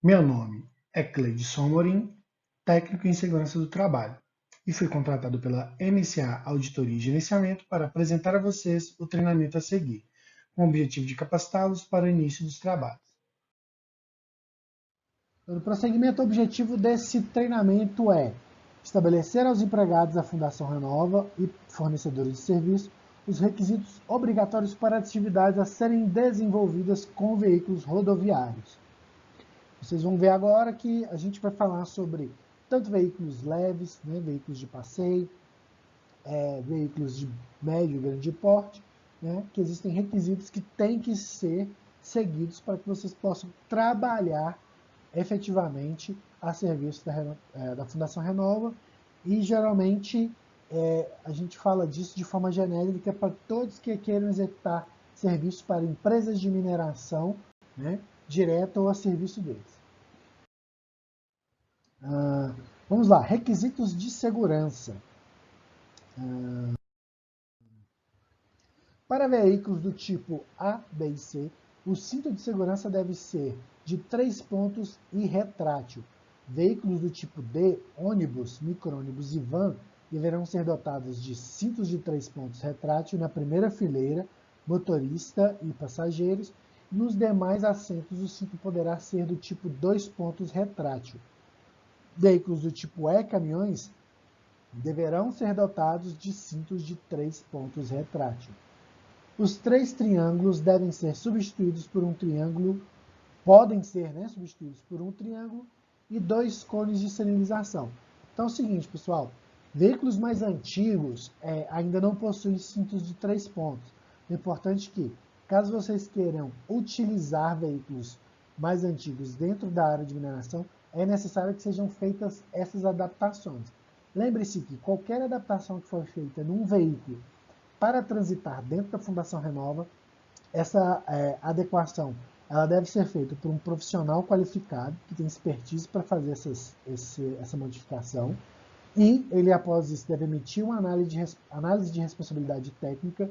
Meu nome é Cleidson Amorim, técnico em segurança do trabalho, e fui contratado pela MCA Auditoria e Gerenciamento para apresentar a vocês o treinamento a seguir, com o objetivo de capacitá-los para o início dos trabalhos. O prosseguimento objetivo desse treinamento é estabelecer aos empregados da Fundação Renova e fornecedores de serviço os requisitos obrigatórios para atividades a serem desenvolvidas com veículos rodoviários. Vocês vão ver agora que a gente vai falar sobre tanto veículos leves, né, veículos de passeio, veículos de médio e grande porte, né, que existem requisitos que têm que ser seguidos para que vocês possam trabalhar efetivamente a serviço da Fundação Renova, e geralmente a gente fala disso de forma genérica para todos que queiram executar serviços para empresas de mineração, né, direta ou a serviço deles. Vamos lá, requisitos de segurança. Para veículos do tipo A, B e C, o cinto de segurança deve ser de 3 pontos e retrátil. Veículos do tipo D, ônibus, micro-ônibus e van, deverão ser dotados de cintos de 3 pontos retrátil na primeira fileira, motorista e passageiros. Nos demais assentos, o cinto poderá ser do tipo 2 pontos retrátil. Veículos do tipo E, caminhões, deverão ser dotados de cintos de 3 pontos retrátil. Os 3 triângulos devem ser substituídos por um triângulo, podem ser, né, substituídos por um triângulo e 2 cones de sinalização. Então é o seguinte, pessoal, veículos mais antigos ainda não possuem cintos de 3 pontos. É importante que, caso vocês queiram utilizar veículos mais antigos dentro da área de mineração, é necessário que sejam feitas essas adaptações. Lembre-se que qualquer adaptação que for feita num veículo para transitar dentro da Fundação Renova, essa adequação ela deve ser feita por um profissional qualificado, que tem expertise para fazer essa modificação, e ele, após isso, deve emitir uma análise de responsabilidade técnica.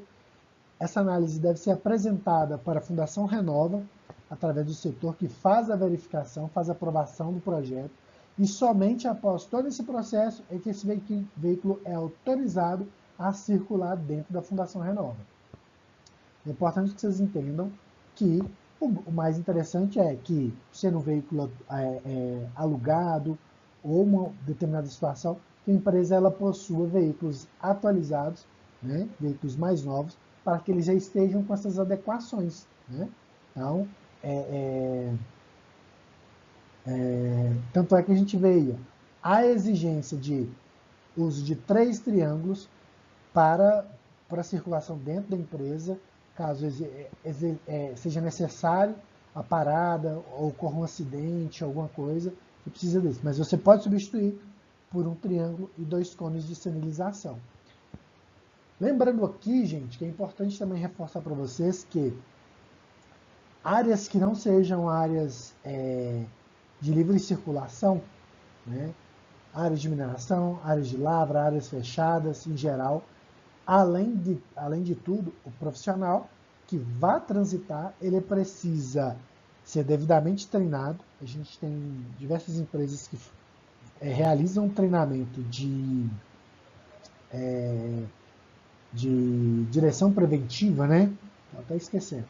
Essa análise deve ser apresentada para a Fundação Renova, através do setor que faz a verificação, faz a aprovação do projeto, e somente após todo esse processo é que esse veículo é autorizado a circular dentro da Fundação Renova. É importante que vocês entendam que o mais interessante é que, sendo um veículo alugado ou uma determinada situação, que a empresa ela possua veículos atualizados, né, veículos mais novos, para que eles já estejam com essas adequações. Né? Então, tanto é que a gente veio a exigência de uso de 3 triângulos para a circulação dentro da empresa, caso seja necessário a parada, ou ocorra um acidente, alguma coisa, que precisa disso. Mas você pode substituir por um triângulo e 2 cones de sinalização. Lembrando aqui, gente, que é importante também reforçar para vocês que áreas que não sejam áreas de livre circulação, né, áreas de mineração, áreas de lavra, áreas fechadas, em geral, além de tudo, o profissional que vai transitar, ele precisa ser devidamente treinado. A gente tem diversas empresas que realizam treinamento de direção preventiva, né? Estou até esquecendo.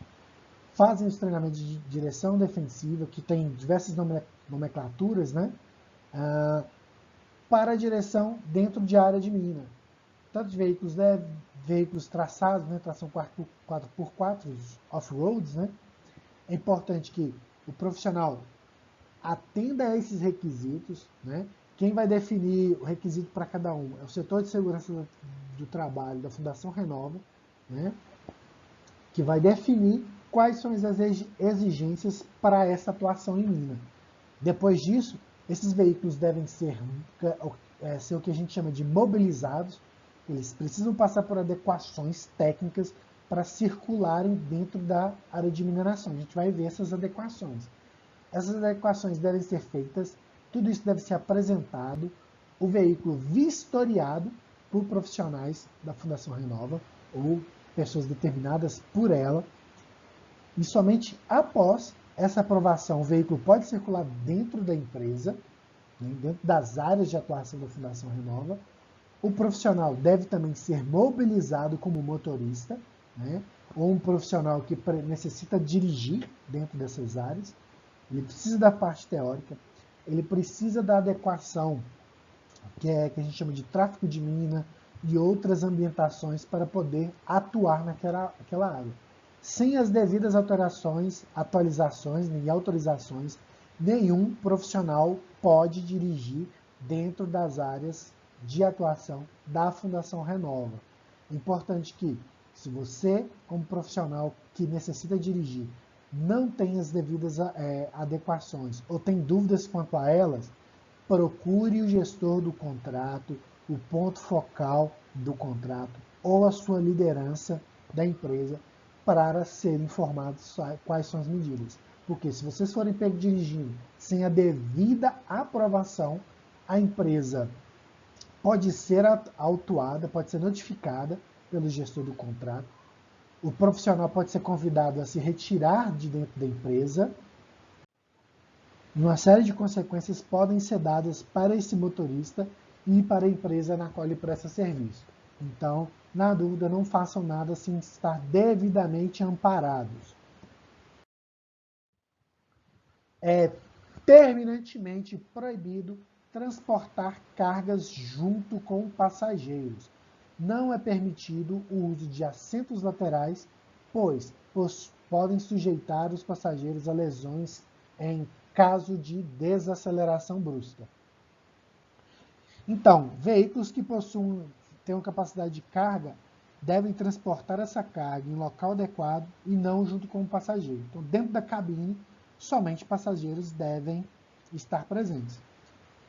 Fazem os treinamentos de direção defensiva, que tem diversas nomenclaturas, né? Para a direção dentro de área de mina. Tanto de veículos leves, veículos traçados, né, tração 4x4, off-roads, né? É importante que o profissional atenda a esses requisitos, né? Quem vai definir o requisito para cada um é o setor de segurança do trabalho da Fundação Renova, né? Que vai definir quais são as exigências para essa atuação em mina. Depois disso, esses veículos devem ser o que a gente chama de mobilizados. Eles precisam passar por adequações técnicas para circularem dentro da área de mineração. A gente vai ver essas adequações. Essas adequações devem ser feitas, tudo isso deve ser apresentado, o veículo vistoriado por profissionais da Fundação Renova ou pessoas determinadas por ela, e somente após essa aprovação, o veículo pode circular dentro da empresa, né, dentro das áreas de atuação da Fundação Renova. O profissional deve também ser mobilizado como motorista, né, ou um profissional que necessita dirigir dentro dessas áreas. Ele precisa da parte teórica, ele precisa da adequação, que a gente chama de tráfego de mina e outras ambientações para poder atuar naquela área. Sem as devidas atualizações e autorizações, nenhum profissional pode dirigir dentro das áreas de atuação da Fundação Renova. É importante que, se você, como profissional que necessita dirigir, não tem as devidas adequações ou tem dúvidas quanto a elas, procure o gestor do contrato, o ponto focal do contrato ou a sua liderança da empresa para ser informados quais são as medidas. Porque se vocês forem pegos dirigindo sem a devida aprovação, a empresa pode ser autuada, pode ser notificada pelo gestor do contrato, o profissional pode ser convidado a se retirar de dentro da empresa. Uma série de consequências podem ser dadas para esse motorista e para a empresa na qual ele presta serviço. Então, na dúvida, não façam nada sem estar devidamente amparados. É terminantemente proibido transportar cargas junto com passageiros. Não é permitido o uso de assentos laterais, pois podem sujeitar os passageiros a lesões em caso de desaceleração brusca. Então, veículos que tenham capacidade de carga devem transportar essa carga em local adequado e não junto com o passageiro. Então, dentro da cabine, somente passageiros devem estar presentes.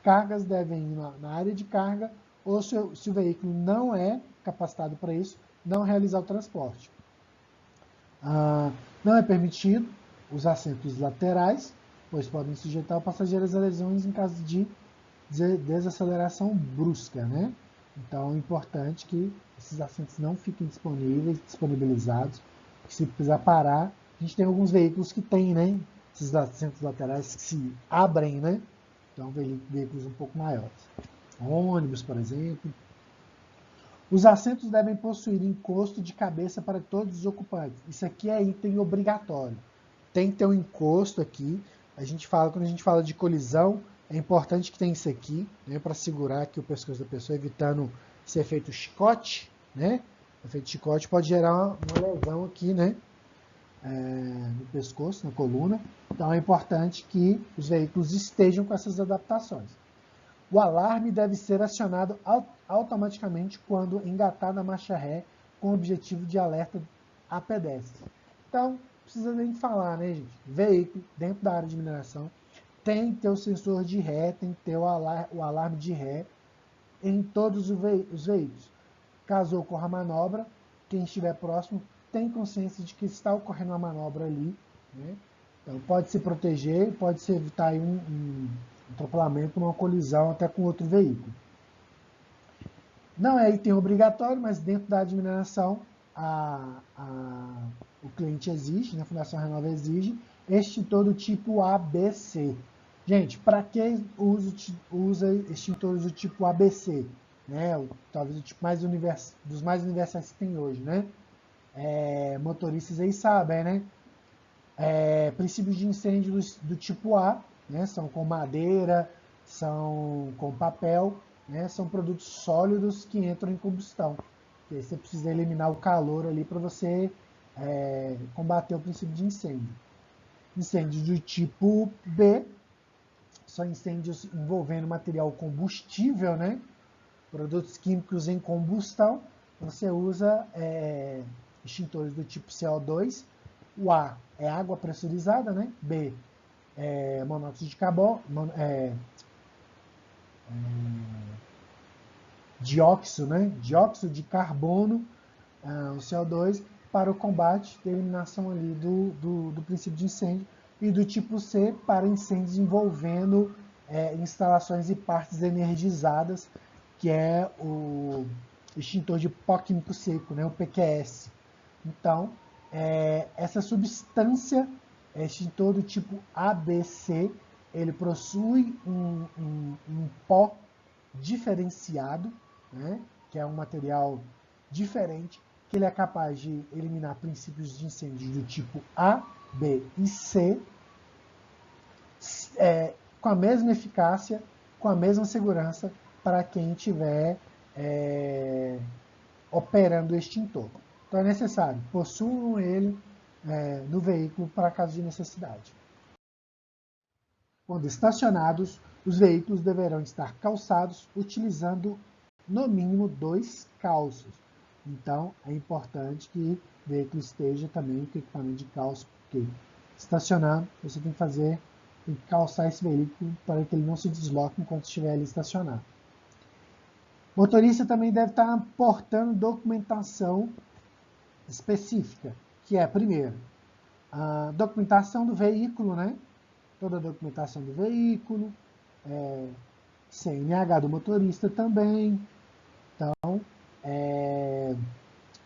Cargas devem ir na área de carga ou, se o veículo não é capacitado para isso, não realizar o transporte. Não é permitido os assentos laterais, pois podem sujeitar o passageiro às lesões em caso de desaceleração brusca, né? Então é importante que esses assentos não fiquem disponibilizados. Se precisar parar, a gente tem alguns veículos que têm, né? Esses assentos laterais que se abrem, né? Então veículos um pouco maiores. Ônibus, por exemplo. Os assentos devem possuir encosto de cabeça para todos os ocupantes. Isso aqui é item obrigatório. Tem que ter um encosto aqui. Quando a gente fala de colisão, é importante que tenha isso aqui, né, para segurar aqui o pescoço da pessoa, evitando ser feito chicote, né? O efeito chicote pode gerar uma lesão aqui, né, no pescoço, na coluna. Então é importante que os veículos estejam com essas adaptações. O alarme deve ser acionado automaticamente quando engatada a marcha ré, com o objetivo de alerta a pedestre. Então, não precisa nem falar, né, gente? Veículo dentro da área de mineração tem que ter o sensor de ré, tem que ter o alarme de ré em todos os veículos. Caso ocorra manobra, quem estiver próximo tem consciência de que está ocorrendo uma manobra ali, né? Então, pode se proteger, pode se evitar aí um atropelamento, uma colisão até com outro veículo. Não é item obrigatório, mas dentro da mineração o cliente exige, né, a Fundação Renova exige, extintor do tipo ABC. Gente, para que usa extintores do tipo ABC? Né, talvez o tipo dos mais universais que tem hoje, né? Motoristas aí sabem, né? Princípios de incêndio do tipo A, né, são com madeira, são com papel, né, são produtos sólidos que entram em combustão. E aí você precisa eliminar o calor ali para você combater o princípio de incêndio. Incêndios do tipo B são incêndios envolvendo material combustível, né, produtos químicos em combustão. Você usa extintores do tipo CO2. O A é água pressurizada, né? B é monóxido de carbono, dióxido, né? Dióxido de carbono, o CO2, para o combate da eliminação ali do princípio de incêndio, e do tipo C para incêndios envolvendo instalações e partes energizadas, que é o extintor de pó químico seco, né? O PQS. Então, essa substância extintor do tipo ABC, ele possui um pó diferenciado, né, que é um material diferente, que ele é capaz de eliminar princípios de incêndio do tipo A, B e C, com a mesma eficácia, com a mesma segurança para quem estiver operando o extintor. Então é necessário, possuam ele no veículo para caso de necessidade. Quando estacionados, os veículos deverão estar calçados utilizando no mínimo 2 calços. Então é importante que o veículo esteja também com equipamento de calço, porque estacionando você tem que calçar esse veículo para que ele não se desloque enquanto estiver ali estacionado. O motorista também deve estar portando documentação específica, que é, primeiro, a documentação do veículo, né? Toda a documentação do veículo, CNH do motorista também, então,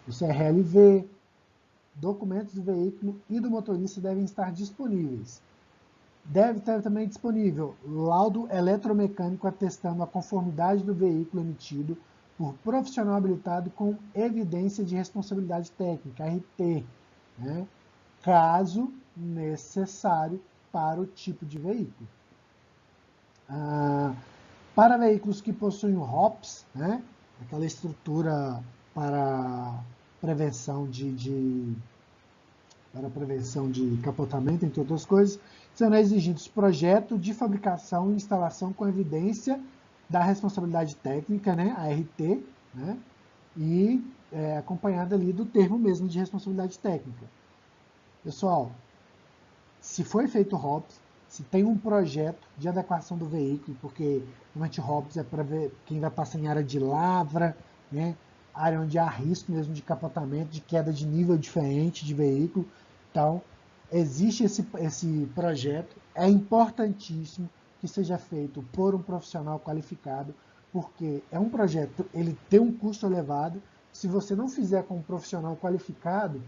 o CRLV, documentos do veículo e do motorista devem estar disponíveis. Deve ter também disponível laudo eletromecânico atestando a conformidade do veículo emitido por profissional habilitado com evidência de responsabilidade técnica, RT, né? Caso necessário para o tipo de veículo. Para veículos que possuem o ROPS, né? Aquela estrutura para prevenção de capotamento, entre outras coisas, serão exigidos projeto de fabricação e instalação com evidência da responsabilidade técnica, né, ART, né, e acompanhada ali do termo mesmo de responsabilidade técnica. Pessoal, se foi feito o ROPS, se tem um projeto de adequação do veículo, porque normalmente o ROPS é para ver quem vai passar em área de lavra, né, área onde há risco mesmo de capotamento, de queda de nível diferente de veículo. Então, existe esse projeto, é importantíssimo que seja feito por um profissional qualificado, porque é um projeto, ele tem um custo elevado. Se você não fizer com um profissional qualificado,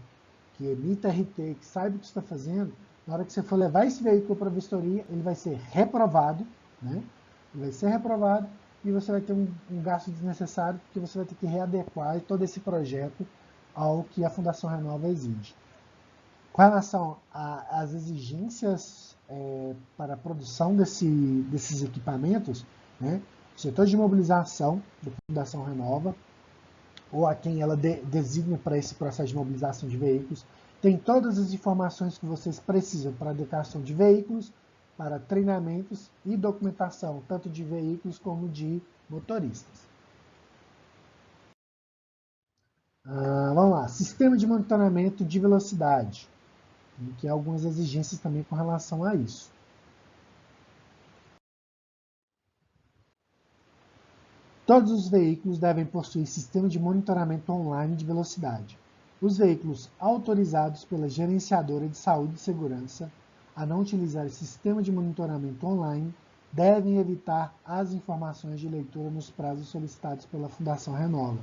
que emita RT, que saiba o que está fazendo, na hora que você for levar esse veículo para a vistoria, ele vai ser reprovado, né? Ele vai ser reprovado e você vai ter um gasto desnecessário, porque você vai ter que readequar todo esse projeto ao que a Fundação Renova exige. Com relação às exigências para a produção desses equipamentos, né, o setor de mobilização da Fundação Renova, ou a quem ela designa para esse processo de mobilização de veículos, tem todas as informações que vocês precisam para a adequação de veículos, para treinamentos e documentação, tanto de veículos como de motoristas. Vamos lá, sistema de monitoramento de velocidade, que há algumas exigências também com relação a isso. Todos os veículos devem possuir sistema de monitoramento online de velocidade. Os veículos autorizados pela Gerenciadora de Saúde e Segurança a não utilizar esse sistema de monitoramento online devem evitar as informações de leitura nos prazos solicitados pela Fundação Renova.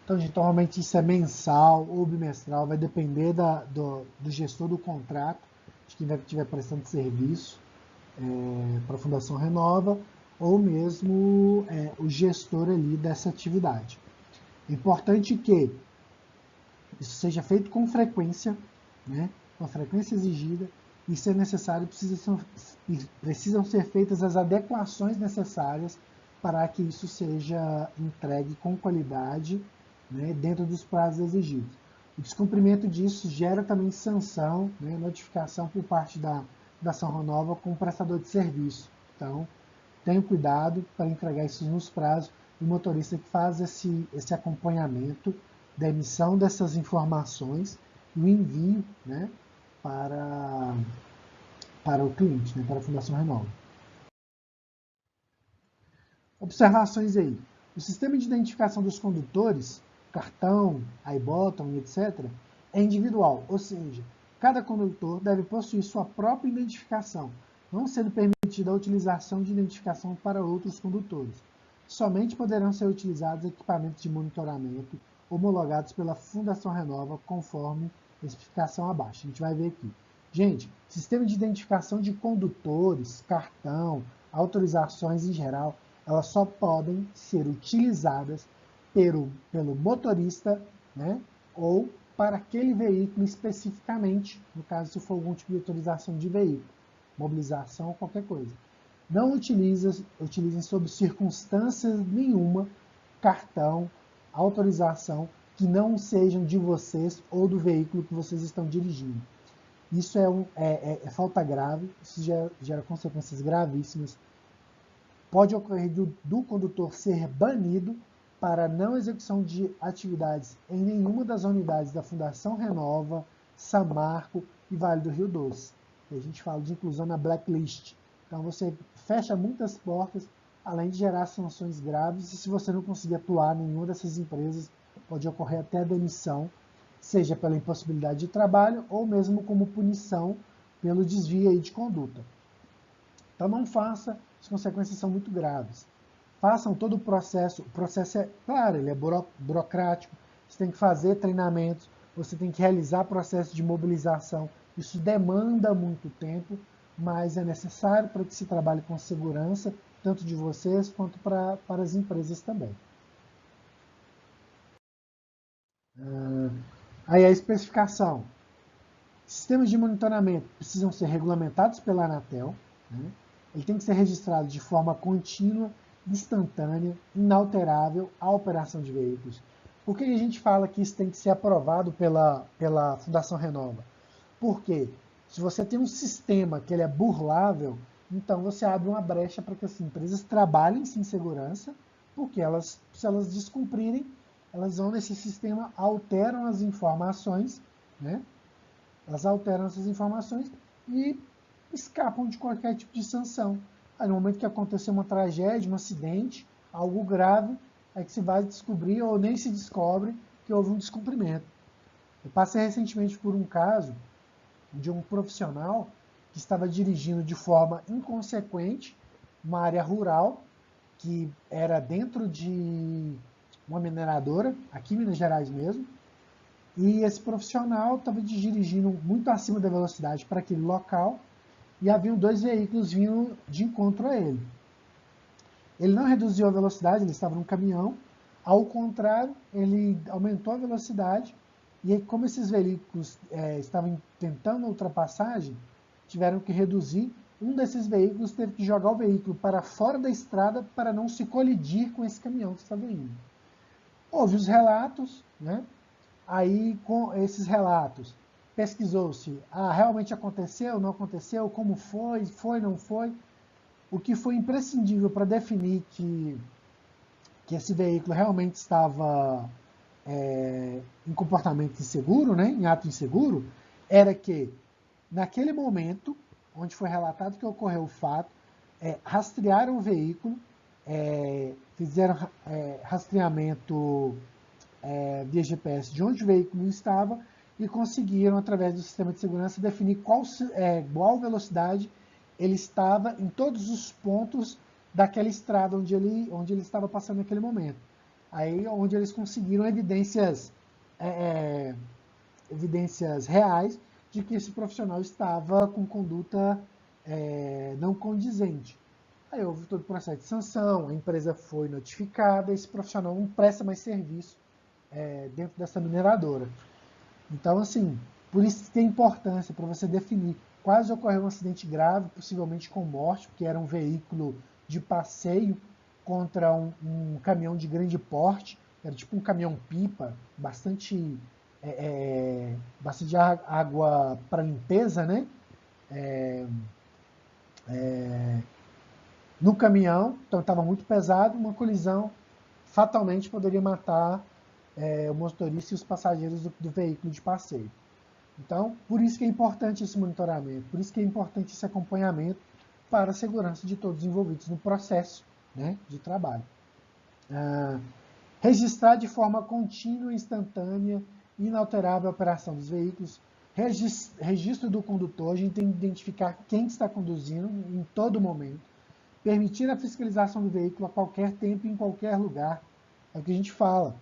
Então, gente, normalmente isso é mensal ou bimestral, vai depender do gestor do contrato, de quem estiver prestando serviço para a Fundação Renova, ou mesmo o gestor ali dessa atividade. É importante que isso seja feito com frequência, né, com a frequência exigida, e se é necessário, precisam ser feitas as adequações necessárias para que isso seja entregue com qualidade, né, dentro dos prazos exigidos. O descumprimento disso gera também sanção, né, notificação por parte da Fundação Renova com o prestador de serviço. Então, tenha cuidado para entregar isso nos prazos. O motorista que faz esse acompanhamento da emissão dessas informações e o envio, né, para o cliente, né, para a Fundação Renova. Observações aí. O sistema de identificação dos condutores, cartão, iButton, etc., é individual, ou seja, cada condutor deve possuir sua própria identificação, não sendo permitida a utilização de identificação para outros condutores. Somente poderão ser utilizados equipamentos de monitoramento homologados pela Fundação Renova, conforme a especificação abaixo. A gente vai ver aqui. Gente, sistema de identificação de condutores, cartão, autorizações em geral, elas só podem ser utilizadas pelo motorista, né, ou para aquele veículo especificamente, no caso se for algum tipo de autorização de veículo, mobilização ou qualquer coisa. Não utilizem sob circunstâncias nenhuma cartão, autorização que não sejam de vocês ou do veículo que vocês estão dirigindo. Isso é falta grave, isso gera consequências gravíssimas. Pode ocorrer do condutor ser banido para não execução de atividades em nenhuma das unidades da Fundação Renova, Samarco e Vale do Rio Doce. E a gente fala de inclusão na blacklist. Então você fecha muitas portas, além de gerar sanções graves, e se você não conseguir atuar em nenhuma dessas empresas, pode ocorrer até a demissão, seja pela impossibilidade de trabalho ou mesmo como punição pelo desvio aí de conduta. Então não faça, as consequências são muito graves. Façam todo o processo é, claro, ele é burocrático, você tem que fazer treinamentos, você tem que realizar processos de mobilização, isso demanda muito tempo, mas é necessário para que se trabalhe com segurança, tanto de vocês quanto para as empresas também. Aí a especificação. Sistemas de monitoramento precisam ser regulamentados pela Anatel, né? Ele tem que ser registrado de forma contínua, instantânea, inalterável a operação de veículos. Por que a gente fala que isso tem que ser aprovado pela Fundação Renova? Porque se você tem um sistema que ele é burlável, então você abre uma brecha para que as empresas trabalhem sem segurança, porque se elas descumprirem, elas vão nesse sistema, alteram as informações, né? Elas alteram essas informações e escapam de qualquer tipo de sanção. Aí, no momento que acontecer uma tragédia, um acidente, algo grave, é que se vai descobrir ou nem se descobre que houve um descumprimento. Eu passei recentemente por um caso de um profissional que estava dirigindo de forma inconsequente uma área rural que era dentro de uma mineradora, aqui em Minas Gerais mesmo, e esse profissional estava dirigindo muito acima da velocidade para aquele local e haviam dois veículos vindo de encontro a ele. Ele não reduziu a velocidade, ele estava num caminhão, ao contrário, ele aumentou a velocidade e como esses veículos estavam tentando ultrapassagem, tiveram que reduzir. Um desses veículos teve que jogar o veículo para fora da estrada para não se colidir com esse caminhão que estava indo. Houve os relatos, né? Aí, com esses relatos, pesquisou-se, realmente aconteceu, não aconteceu, como foi, não foi. O que foi imprescindível para definir que esse veículo realmente estava em comportamento inseguro, né, em ato inseguro, era que, naquele momento, onde foi relatado que ocorreu o fato, rastrearam o veículo, fizeram rastreamento via GPS de onde o veículo estava e conseguiram, através do sistema de segurança, definir qual velocidade ele estava em todos os pontos daquela estrada onde ele estava passando naquele momento. Aí, onde eles conseguiram evidências reais de que esse profissional estava com conduta não condizente. Aí houve todo o processo de sanção, a empresa foi notificada, esse profissional não presta mais serviço dentro dessa mineradora. Então, assim, por isso que tem importância para você definir. Quase ocorreu um acidente grave, possivelmente com morte, porque era um veículo de passeio contra um caminhão de grande porte, era tipo um caminhão-pipa, bastante água para limpeza, né? No caminhão, então estava muito pesado, uma colisão fatalmente poderia matar o motorista e os passageiros do veículo de passeio. Então, por isso que é importante esse monitoramento, por isso que é importante esse acompanhamento para a segurança de todos os envolvidos no processo, né, de trabalho. Registrar de forma contínua, instantânea, inalterável a operação dos veículos. Registro do condutor, a gente tem que identificar quem está conduzindo em todo momento. Permitir a fiscalização do veículo a qualquer tempo e em qualquer lugar. É o que a gente fala.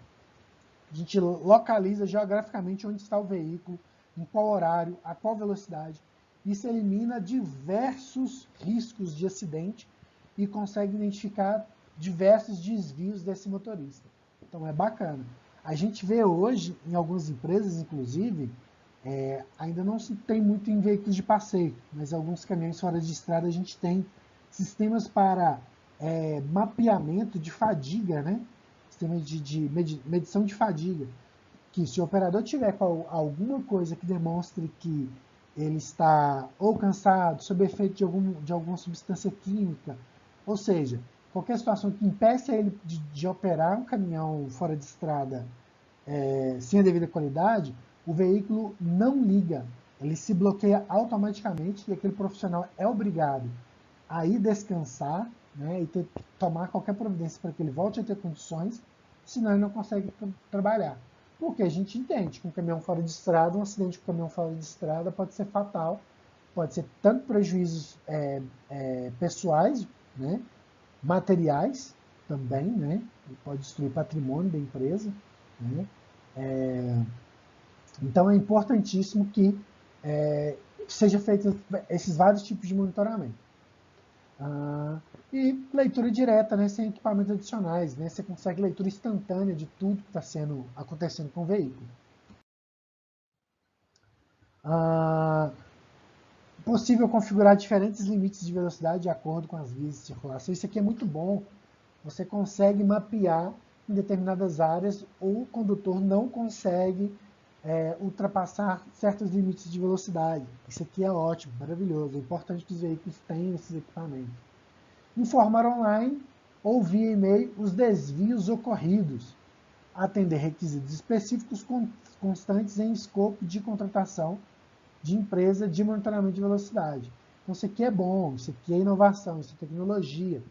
A gente localiza geograficamente onde está o veículo, em qual horário, a qual velocidade. Isso elimina diversos riscos de acidente e consegue identificar diversos desvios desse motorista. Então é bacana. A gente vê hoje, em algumas empresas, inclusive, ainda não se tem muito em veículos de passeio, mas alguns caminhões fora de estrada a gente tem sistemas para mapeamento de fadiga, né? Sistema de medição de fadiga, que se o operador tiver com alguma coisa que demonstre que ele está ou cansado, sob efeito de alguma substância química, ou seja, qualquer situação que impeça ele de operar um caminhão fora de estrada sem a devida qualidade, o veículo não liga, ele se bloqueia automaticamente e aquele profissional é obrigado a ir descansar, né, e tomar qualquer providência para que ele volte a ter condições, senão ele não consegue trabalhar. Porque a gente entende que um caminhão fora de estrada, um acidente com um caminhão fora de estrada pode ser fatal, pode ser tanto prejuízos pessoais, né, materiais também, né, pode destruir patrimônio da empresa, né. Então é importantíssimo que seja feito esses vários tipos de monitoramento. E leitura direta, né, sem equipamentos adicionais, né, você consegue leitura instantânea de tudo que está acontecendo com o veículo. Possível configurar diferentes limites de velocidade de acordo com as vias de circulação. Isso aqui é muito bom. Você consegue mapear em determinadas áreas ou o condutor não consegue ultrapassar certos limites de velocidade. Isso aqui é ótimo, maravilhoso. É importante que os veículos tenham esses equipamentos. Informar online ou via e-mail os desvios ocorridos. Atender requisitos específicos constantes em escopo de contratação de empresa de monitoramento de velocidade. Então, isso aqui é bom, isso aqui é inovação, isso é tecnologia.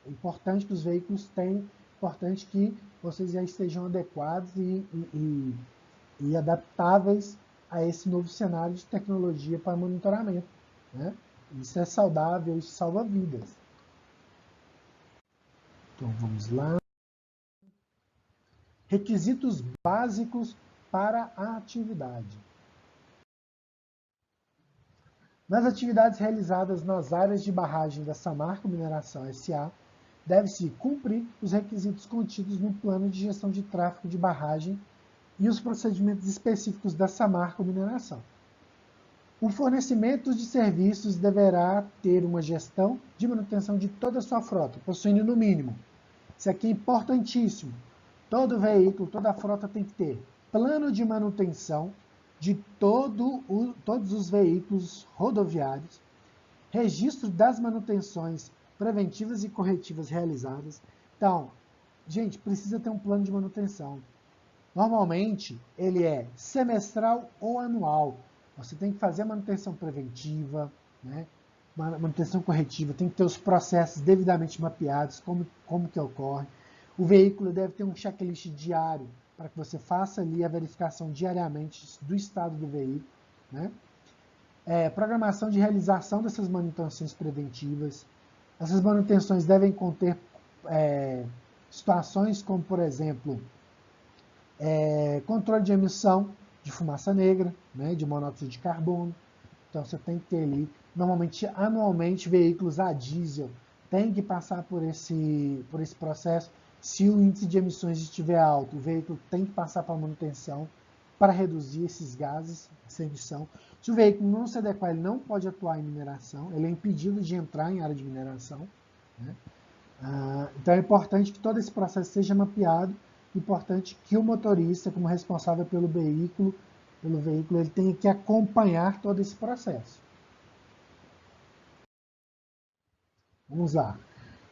É importante que os veículos tenham, é importante que vocês já estejam adequados e adaptáveis a esse novo cenário de tecnologia para monitoramento, né? Isso é saudável, isso salva vidas. Então, vamos lá. Requisitos básicos para a atividade. Nas atividades realizadas nas áreas de barragem da Samarco Mineração S.A., deve-se cumprir os requisitos contidos no Plano de Gestão de Tráfego de Barragem e os procedimentos específicos da Samarco Mineração. O fornecimento de serviços deverá ter uma gestão de manutenção de toda a sua frota, possuindo no mínimo. Isso aqui é importantíssimo. Todo veículo, toda a frota tem que ter plano de manutenção de todos os veículos rodoviários, registro das manutenções preventivas e corretivas realizadas. Então, gente, precisa ter um plano de manutenção. Normalmente, ele é semestral ou anual. Você tem que fazer a manutenção preventiva, né? Manutenção corretiva, tem que ter os processos devidamente mapeados, como que ocorre. O veículo deve ter um checklist diário, para que você faça ali a verificação diariamente do estado do veículo, né? Programação de realização dessas manutenções preventivas. Essas manutenções devem conter situações como, por exemplo, controle de emissão de fumaça negra, né, de monóxido de carbono. Então você tem que ter ali, normalmente, anualmente, veículos a diesel têm que passar por esse processo. Se o índice de emissões estiver alto, o veículo tem que passar para a manutenção para reduzir esses gases, essa emissão. Se o veículo não se adequar, ele não pode atuar em mineração, ele é impedido de entrar em área de mineração, né? Então é importante que todo esse processo seja mapeado, importante que o motorista, como responsável pelo veículo, ele tenha que acompanhar todo esse processo. Vamos lá.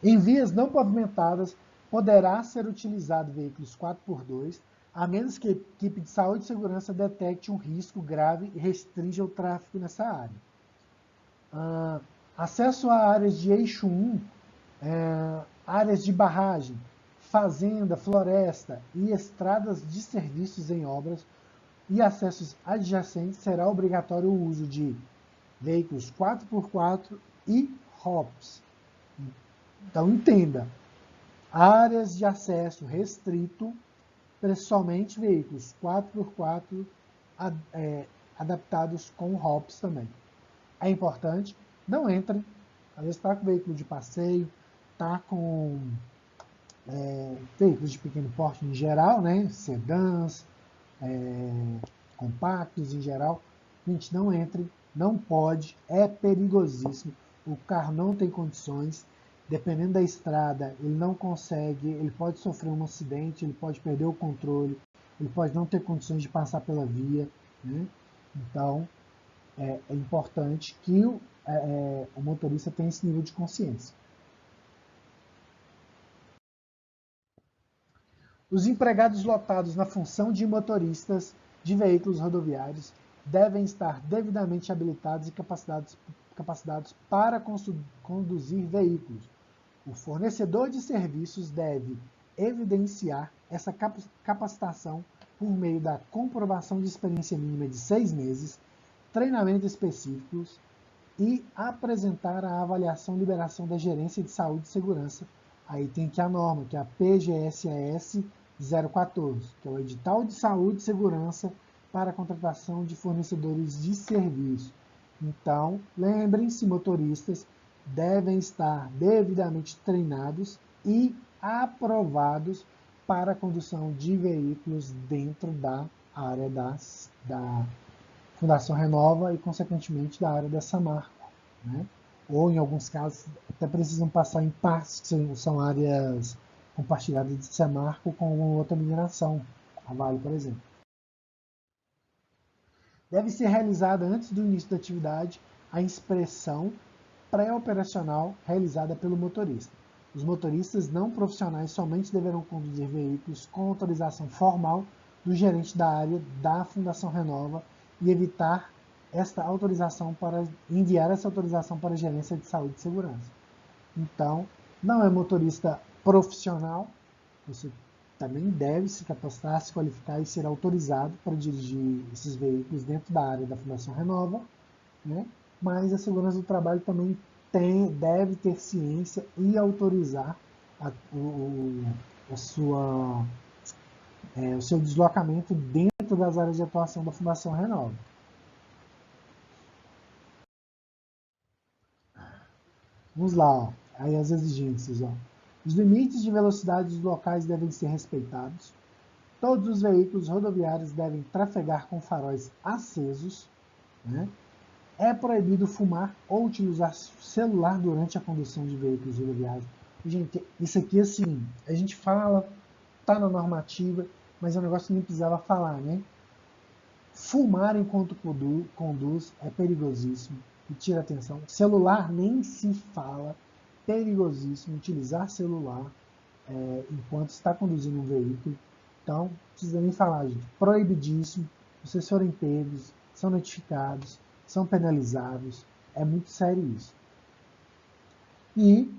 Em vias não pavimentadas, poderá ser utilizado veículos 4x2, a menos que a equipe de saúde e segurança detecte um risco grave e restrinja o tráfego nessa área. Acesso a áreas de eixo 1, áreas de barragem, fazenda, floresta e estradas de serviços em obras e acessos adjacentes, será obrigatório o uso de veículos 4x4 e HOPs. Então, entenda, áreas de acesso restrito, principalmente veículos 4x4 adaptados com HOPs também. é importante, não entrem. Às vezes está com veículo de passeio, está com veículos de pequeno porte em geral, né? Sedãs, compactos em geral. Gente, não entre, não pode, é perigosíssimo. O carro não tem condições, dependendo da estrada, ele não consegue, ele pode sofrer um acidente, ele pode perder o controle, ele pode não ter condições de passar pela via, né? Então, é importante que o motorista tenha esse nível de consciência. Os empregados lotados na função de motoristas de veículos rodoviários devem estar devidamente habilitados e capacitados para conduzir veículos. O fornecedor de serviços deve evidenciar essa capacitação por meio da comprovação de experiência mínima de 6 meses, treinamentos específicos e apresentar a avaliação e liberação da Gerência de Saúde e Segurança. Aí tem aqui a norma, que é a PGSS 014, que é o Edital de Saúde e Segurança para a contratação de fornecedores de serviço. Então, lembrem-se, motoristas devem estar devidamente treinados e aprovados para a condução de veículos dentro da área da Fundação Renova e, consequentemente, da área da Samarco, né? Ou, em alguns casos, até precisam passar em partes que são áreas compartilhadas de Samarco com outra mineração, a Vale, por exemplo. Deve ser realizada antes do início da atividade a inspeção pré-operacional realizada pelo motorista. Os motoristas não profissionais somente deverão conduzir veículos com autorização formal do gerente da área da Fundação Renova e evitar enviar essa autorização para a Gerência de Saúde e Segurança. Então, não é motorista profissional, você também deve se capacitar, se qualificar e ser autorizado para dirigir esses veículos dentro da área da Fundação Renova, né? Mas a segurança do trabalho também deve ter ciência e autorizar o seu deslocamento dentro das áreas de atuação da Fundação Renova. Vamos lá, ó. Aí as exigências. Ó. Os limites de velocidade dos locais devem ser respeitados. Todos os veículos rodoviários devem trafegar com faróis acesos. Né? É proibido fumar ou utilizar celular durante a condução de veículos rodoviários. Gente, isso aqui, assim, a gente fala, tá na normativa, mas é um negócio que nem precisava falar, né? Fumar enquanto conduz é perigosíssimo e tira atenção. Celular nem se fala, perigosíssimo utilizar celular enquanto está conduzindo um veículo. Então, não precisa nem falar, gente. Proibidíssimo. Se vocês forem pegos, são notificados, são penalizados. É muito sério isso. E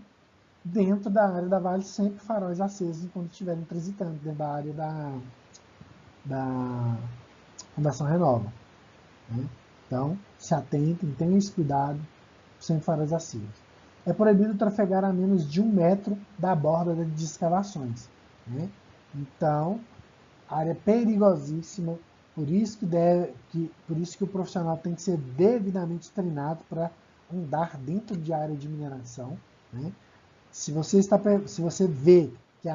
dentro da área da Vale, sempre faróis acesos enquanto estiverem transitando, dentro da área da Fundação Renova. Né? Então, se atentem, tenham esse cuidado, sempre faróis acesos. É proibido trafegar a menos de 1 metro da borda de escavações. Né? Então, área perigosíssima, por isso que o profissional tem que ser devidamente treinado para andar dentro de área de mineração. Né? Se você vê que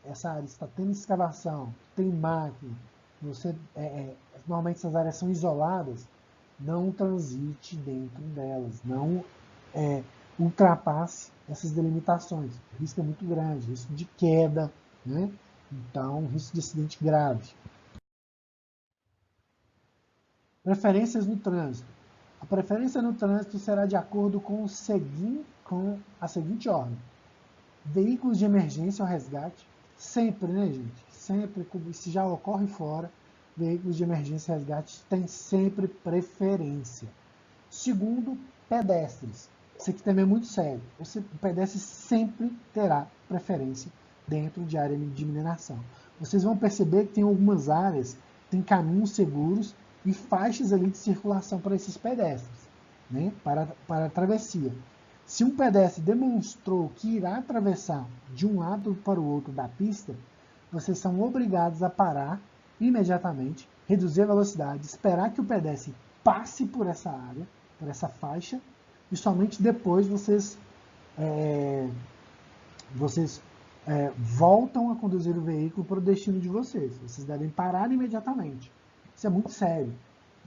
essa área está tendo escavação, tem máquina, normalmente essas áreas são isoladas, não transite dentro delas, não ultrapasse essas delimitações. O risco é muito grande, risco de queda, né? Então, risco de acidente grave. Preferências no trânsito. A preferência no trânsito será de acordo com a seguinte ordem. Veículos de emergência ou resgate, sempre, né, gente? Sempre, se já ocorre fora, veículos de emergência e resgate têm sempre preferência. Segundo, pedestres. Isso aqui também é muito sério. O pedestre sempre terá preferência dentro de área de mineração. Vocês vão perceber que tem algumas áreas, tem caminhos seguros e faixas ali de circulação para esses pedestres, né? para a travessia. Se um pedestre demonstrou que irá atravessar de um lado para o outro da pista, vocês são obrigados a parar imediatamente, reduzir a velocidade, esperar que o pedestre passe por essa área, por essa faixa e somente depois vocês voltam a conduzir o veículo para o destino de vocês. Vocês devem parar imediatamente. Isso é muito sério.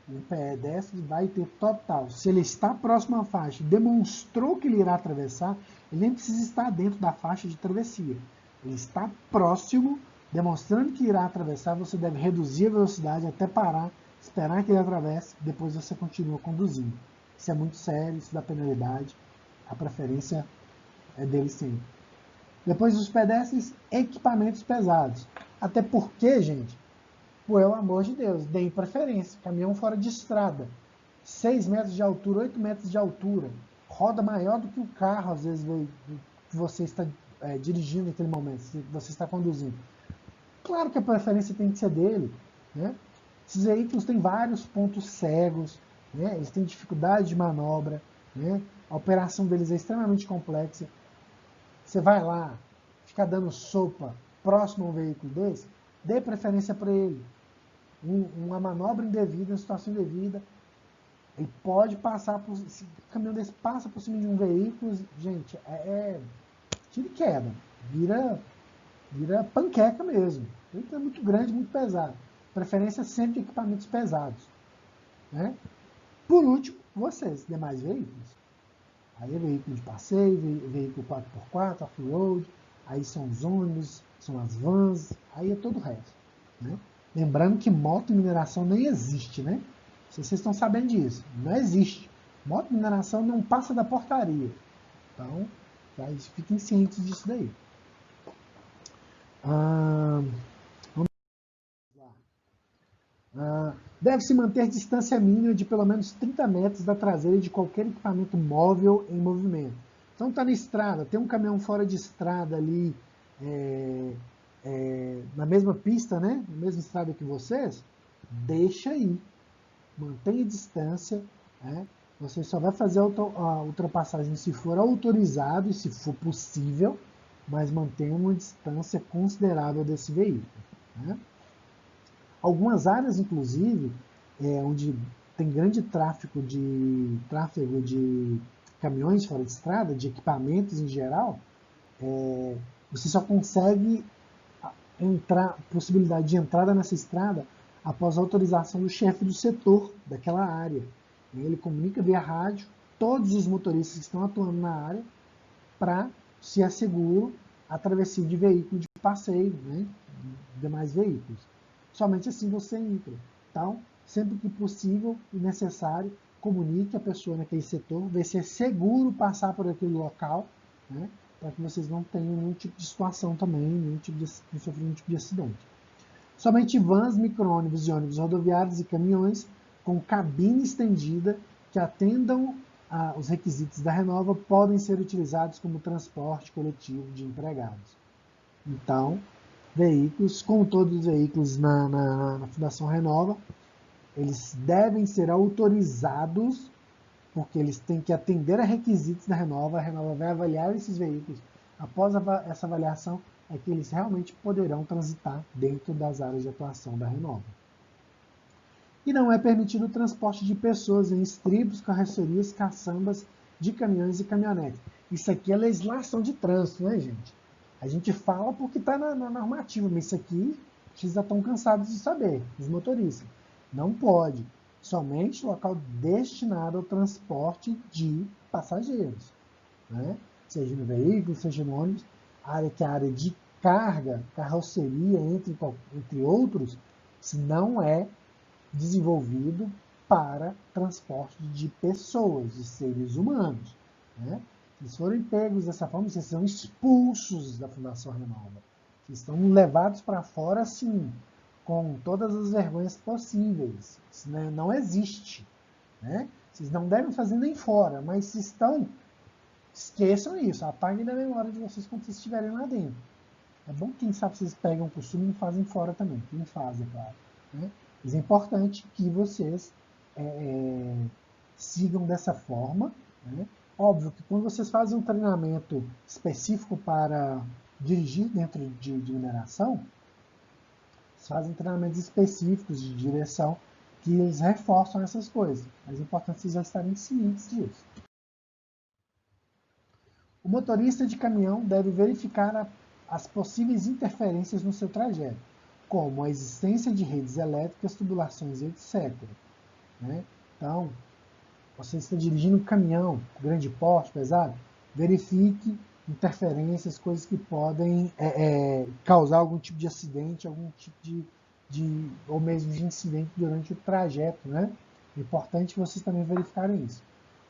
O pedestre vai ter total. Se ele está próximo à faixa e demonstrou que ele irá atravessar, ele nem precisa estar dentro da faixa de travessia. Ele está próximo, demonstrando que irá atravessar, você deve reduzir a velocidade até parar, esperar que ele atravesse, depois você continua conduzindo. Isso é muito sério, isso dá penalidade. A preferência é dele sempre. Depois os pedestres, equipamentos pesados. Até porque, gente, pelo amor de Deus, deem preferência. Caminhão fora de estrada. 6 metros de altura, 8 metros de altura. Roda maior do que o carro, às vezes, que você está dirigindo naquele momento, que você está conduzindo. Claro que a preferência tem que ser dele, né? Esses veículos têm vários pontos cegos, né? Eles têm dificuldade de manobra, né? A operação deles é extremamente complexa. Você vai lá, ficar dando sopa próximo a um veículo desse, dê preferência para ele. Uma manobra indevida, uma situação indevida, ele pode passar por... Se o caminhão desse passa por cima de um veículo, gente, tira e queda, vira panqueca mesmo. Ele é muito grande, muito pesado. Preferência sempre de equipamentos pesados, né? Por último, vocês, demais veículos. Aí é veículo de passeio, veículo 4x4, off-road, aí são os ônibus, são as vans, aí é todo o resto, né? Lembrando que moto e mineração nem existe, né? Vocês estão sabendo disso, não existe. Moto e mineração não passa da portaria. Então, fiquem cientes disso daí. Deve-se manter distância mínima de pelo menos 30 metros da traseira de qualquer equipamento móvel em movimento. Então está na estrada, tem um caminhão fora de estrada ali, na mesma pista, né? Na mesma estrada que vocês, deixa aí. Mantenha distância, né? Você só vai fazer a ultrapassagem se for autorizado e se for possível, mas mantenha uma distância considerável desse veículo, né? Algumas áreas, inclusive, onde tem grande tráfego de caminhões fora de estrada, de equipamentos em geral, você só consegue possibilidade de entrada nessa estrada após a autorização do chefe do setor daquela área. Ele comunica via rádio todos os motoristas que estão atuando na área para se asseguro a travessia de veículo de passeio, né, demais veículos. Somente assim você entra. Então, sempre que possível e necessário, comunique a pessoa naquele setor, vê se é seguro passar por aquele local, né, para que vocês não tenham nenhum tipo de situação também, sofrer nenhum tipo de acidente. Somente vans, micro-ônibus e ônibus rodoviários e caminhões com cabine estendida que atendam os requisitos da Renova podem ser utilizados como transporte coletivo de empregados. Então, veículos, como todos os veículos na Fundação Renova, eles devem ser autorizados, porque eles têm que atender a requisitos da Renova. A Renova vai avaliar esses veículos. Após essa avaliação, é que eles realmente poderão transitar dentro das áreas de atuação da Renova. E não é permitido o transporte de pessoas em estribos, carrocerias, caçambas de caminhões e caminhonetes. Isso aqui é legislação de trânsito, né, gente? A gente fala porque está na normativa, mas isso aqui vocês já estão cansados de saber, os motoristas. Não pode. Somente local destinado ao transporte de passageiros, né? Seja no veículo, seja no ônibus. A área de carga, carroceria, entre outros, isso não é desenvolvido para transporte de pessoas, de seres humanos, né? Se eles forem pegos dessa forma, vocês são expulsos da Fundação Renova. Vocês estão levados para fora, assim, com todas as vergonhas possíveis. Isso não existe, né? Vocês não devem fazer nem fora, mas se estão, esqueçam isso. Apaguem da memória de vocês quando vocês estiverem lá dentro. É bom que, quem sabe, vocês pegam o costume e fazem fora também. Quem faz, é claro, né? Mas é importante que vocês sigam dessa forma, né? Óbvio que quando vocês fazem um treinamento específico para dirigir dentro de mineração, vocês fazem treinamentos específicos de direção que eles reforçam essas coisas. Mas é importante vocês já estarem cientes disso. O motorista de caminhão deve verificar as possíveis interferências no seu trajeto, como a existência de redes elétricas, tubulações, etc. Né? Então, você está dirigindo um caminhão, grande porte, pesado, verifique interferências, coisas que podem causar algum tipo de acidente, algum tipo ou mesmo de incidente durante o trajeto. Né? É importante vocês também verificarem isso.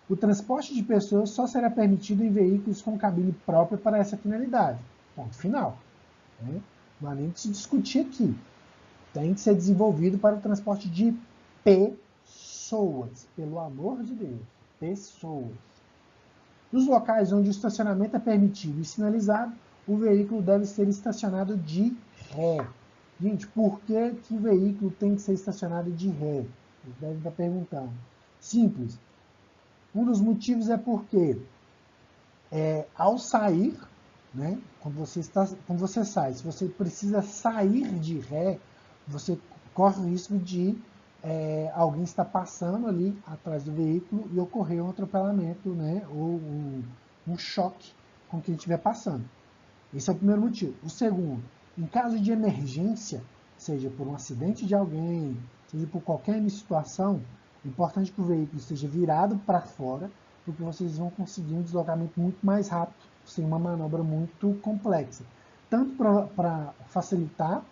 O transporte de pessoas só será permitido em veículos com cabine própria para essa finalidade. Ponto final. Né? Não há nem de se discutir aqui. Tem que ser desenvolvido para o transporte de pessoas. Pelo amor de Deus. Pessoas. Nos locais onde o estacionamento é permitido e sinalizado, o veículo deve ser estacionado de ré. Gente, por que o veículo tem que ser estacionado de ré? Vocês devem estar perguntando. Simples. Um dos motivos é porque ao sair, né, quando você sai, se você precisa sair de ré, você corre o risco de alguém estar passando ali atrás do veículo e ocorrer um atropelamento, né, ou um choque com quem estiver passando. Esse é o primeiro motivo. O segundo, em caso de emergência, seja por um acidente de alguém, seja por qualquer situação, é importante que o veículo esteja virado para fora, porque vocês vão conseguir um deslocamento muito mais rápido, sem uma manobra muito complexa. Tanto para facilitar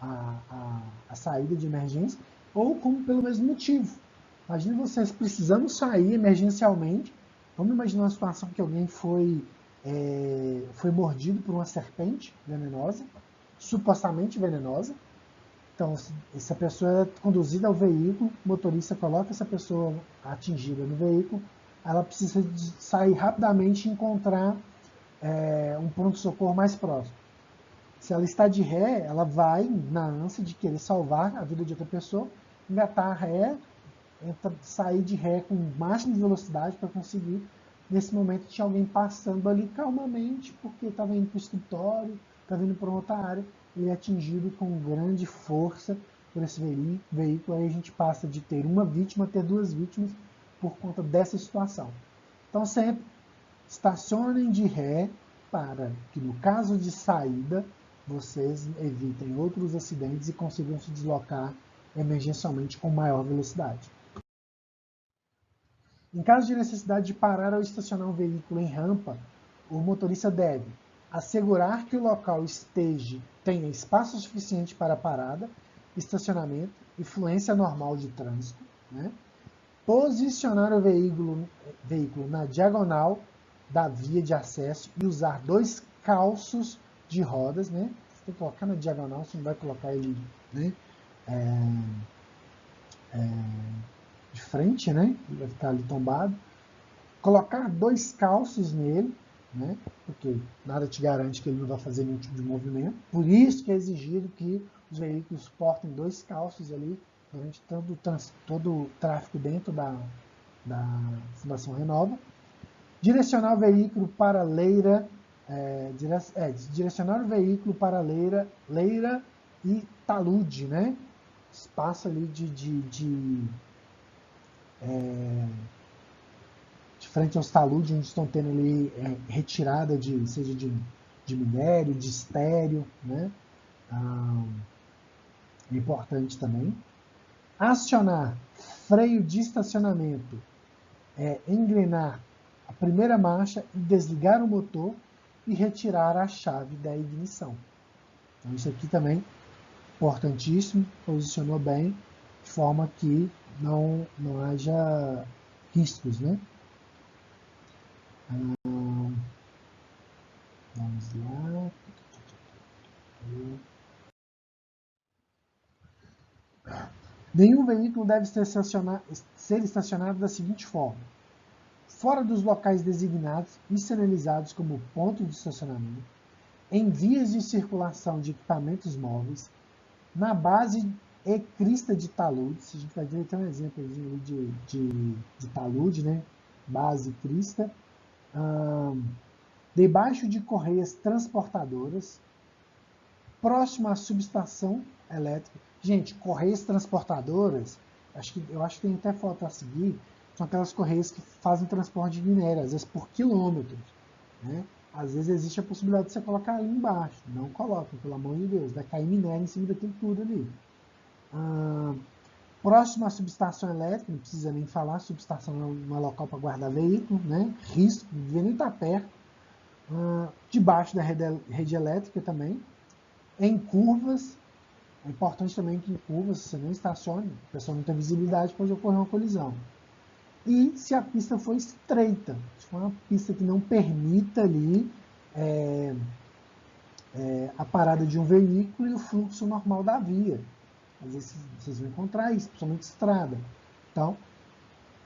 a saída de emergência, ou como pelo mesmo motivo. Imagine vocês precisando sair emergencialmente. Vamos imaginar uma situação que alguém foi mordido por uma serpente venenosa, supostamente venenosa. Então, essa pessoa é conduzida ao veículo, o motorista coloca essa pessoa atingida no veículo, ela precisa sair rapidamente e encontrar um pronto-socorro mais próximo. Se ela está de ré, ela vai, na ânsia de querer salvar a vida de outra pessoa, engatar a ré, sair de ré com o máximo de velocidade para conseguir. Nesse momento tinha alguém passando ali calmamente, porque estava indo para o escritório, estava indo para outra área, ele é atingido com grande força por esse veículo. Aí a gente passa de ter uma vítima a ter duas vítimas por conta dessa situação. Então sempre estacionem de ré para que no caso de saída vocês evitem outros acidentes e consigam se deslocar emergencialmente com maior velocidade. Em caso de necessidade de parar ou estacionar um veículo em rampa, o motorista deve assegurar que o local tenha espaço suficiente para parada, estacionamento e fluência normal de trânsito, né? Posicionar o veículo na diagonal da via de acesso e usar 2 calços de rodas, né? Você tem que colocar na diagonal, você não vai colocar ele, né, de frente, né? Ele vai ficar ali tombado. Colocar 2 calços nele, né? Porque nada te garante que ele não vai fazer nenhum tipo de movimento. Por isso que é exigido que os veículos portem 2 calços ali durante todo o tráfego dentro da Fundação Renova. Direcionar o veículo para leira, direcionar o veículo para leira e talude, né? Espaço ali de frente aos taludes, onde estão tendo ali retirada seja de minério, de estéreo, né? É importante também. Acionar freio de estacionamento, engrenar a primeira marcha e desligar o motor e retirar a chave da ignição. Então isso aqui também importantíssimo, posicionou bem, de forma que não haja riscos, né? Vamos lá. Nenhum veículo deve ser estacionado da seguinte forma: fora dos locais designados e sinalizados como ponto de estacionamento, em vias de circulação de equipamentos móveis, na base e crista de taludes. A gente vai ver até um exemplo de talude, né? Base e crista. Debaixo de correias transportadoras, próximo à subestação elétrica. Gente, correias transportadoras eu acho que tem até foto a seguir, são aquelas correias que fazem transporte de minério, às vezes por quilômetros, né? Às vezes existe a possibilidade de você colocar ali embaixo. Não coloque, pelo amor de Deus, vai cair minério em cima daquilo tudo ali. Próximo à subestação elétrica, não precisa nem falar, subestação não é local para guardar veículo, né? Risco, não devia nem estar perto. Debaixo da rede elétrica também. Em curvas, é importante também que em curvas você não estacione, a pessoa não tem visibilidade, pode ocorrer uma colisão. E se a pista for estreita, se for uma pista que não permita ali a parada de um veículo e o fluxo normal da via. Às vezes vocês vão encontrar isso, principalmente estrada. Então,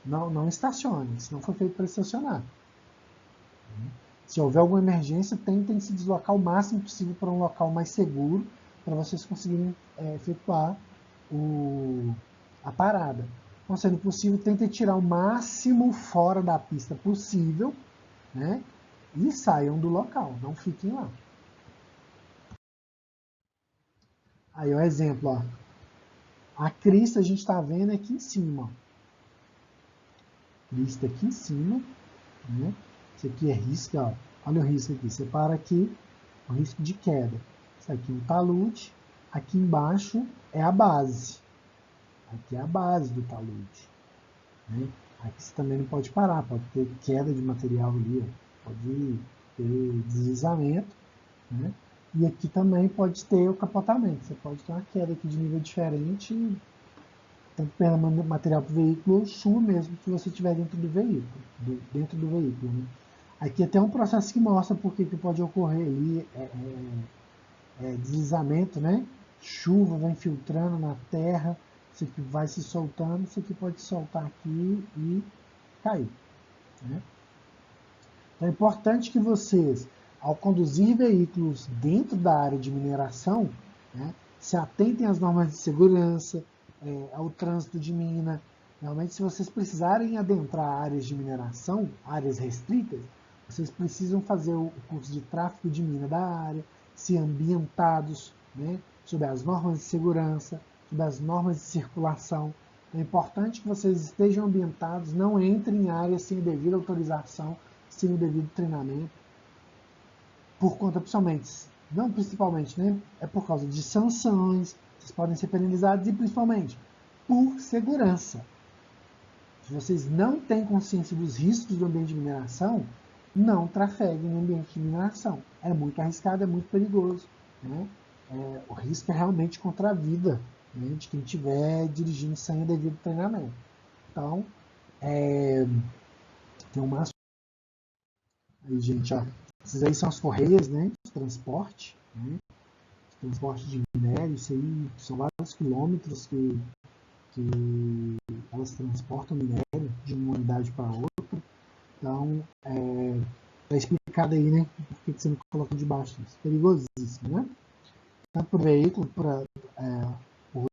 não estacione, se não for feito para estacionar. Se houver alguma emergência, tentem se deslocar o máximo possível para um local mais seguro, para vocês conseguirem efetuar a parada. Não sendo possível, tentem tirar o máximo fora da pista possível, né? E saiam do local, não fiquem lá. Aí o exemplo, ó. A crista a gente está vendo aqui em cima. Ó. Crista aqui em cima, né? Isso aqui é risco, ó. Olha o risco aqui. Você para aqui, o risco de queda. Isso aqui é um talude. Aqui embaixo é a base. Aqui é a base do talude. Né? Aqui você também não pode parar, pode ter queda de material ali, ó. Pode ter deslizamento. Né? E aqui também pode ter o capotamento. Você pode ter uma queda aqui de nível diferente, tanto pelo material para o veículo ou sua mesmo, se você estiver dentro do veículo. Né? Aqui até um processo que mostra por que pode ocorrer ali deslizamento, né? Chuva vai infiltrando na terra, isso aqui vai se soltando, isso aqui pode soltar aqui e cair. Né? Então é importante que vocês, ao conduzir veículos dentro da área de mineração, né, se atentem às normas de segurança, ao trânsito de mina. Realmente, se vocês precisarem adentrar áreas de mineração, áreas restritas, vocês precisam fazer o curso de tráfego de mina da área, ser ambientados, né, sobre as normas de segurança, sobre as normas de circulação. É importante que vocês estejam ambientados, não entrem em áreas sem devida autorização, sem o devido treinamento, por conta, principalmente, né, é por causa de sanções, vocês podem ser penalizados e principalmente por segurança. Se vocês não têm consciência dos riscos do ambiente de mineração, não trafeguem no ambiente de mineração. É muito arriscado, é muito perigoso. Né? O risco é realmente contra a vida, né, de quem estiver dirigindo sem o devido treinamento. Então, tem uma... Aí, gente, ó, essas aí são as correias, né, de transporte, né, transporte de minério, isso aí são vários quilômetros que elas transportam minério de uma unidade para outra. Então, tá explicado aí, né, por que você não coloca debaixo disso. Perigosíssimo, né? Tanto para o veículo, por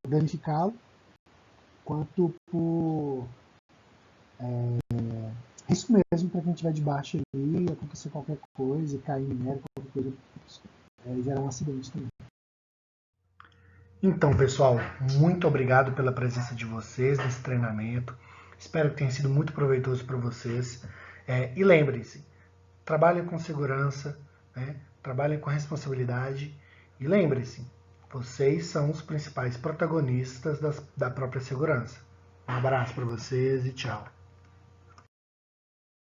danificá-lo, quanto por risco mesmo para quem estiver debaixo ali, acontecer qualquer coisa, cair minério, qualquer coisa, gerar um acidente também. Então, pessoal, muito obrigado pela presença de vocês nesse treinamento. Espero que tenha sido muito proveitoso para vocês. E lembrem-se, trabalhem com segurança, né? Trabalhem com responsabilidade. E lembrem-se, vocês são os principais protagonistas da própria segurança. Um abraço para vocês e tchau.